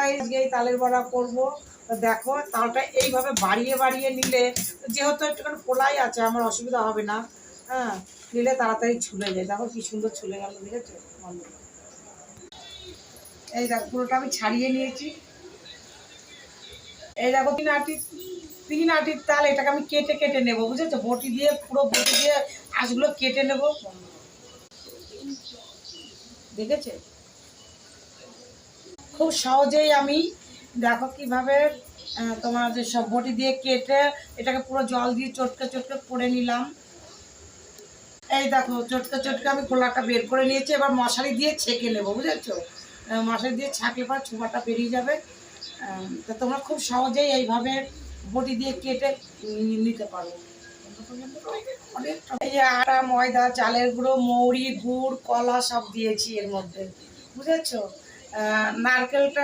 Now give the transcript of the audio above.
Guys, এই তালের বড়া করবো। তো দেখো, তালটা এইভাবে বাড়িয়ে বাড়িয়ে নিলে, যেহেতু একটুখানি পোলাই আছে, আমার অসুবিধা হবে না। হ্যাঁ, নিলে তাড়াতাড়ি ছুলে যায়। দেখো কি সুন্দর ছুলে গেল, দেখেছো? এই দেখো, পুরোটা আমি ছাড়িয়ে নিয়েছি। এই দেখো, 3 আটির তাল, এটাকে আমি কেটে কেটে নেবো, বুঝেছো? বটি দিয়ে, পুরো বটি দিয়ে আঁশগুলো কেটে নেবো। দেখেছে? খুব সহজেই আমি, দেখো কিভাবে তোমার যে সব বটি দিয়ে কেটে এটাকে পুরো জল দিয়ে চটকে চটকে করে নিলাম। এই দেখো, চটকে চটকে আমি খোলাটা বের করে নিয়েছি। এবার মশারি দিয়ে ছেঁকে নেবো, বুঝেছো? মশারি দিয়ে ছাঁকলে পর ছোবাটা বেরিয়ে যাবে। তো তোমরা খুব সহজেই এইভাবে বটি দিয়ে কেটে নিতে পারো। এই যে আটা, ময়দা, চালের গুঁড়ো, মৌরি, গুড়, কলা সব দিয়েছি এর মধ্যে, বুঝেছো? নারকেলটা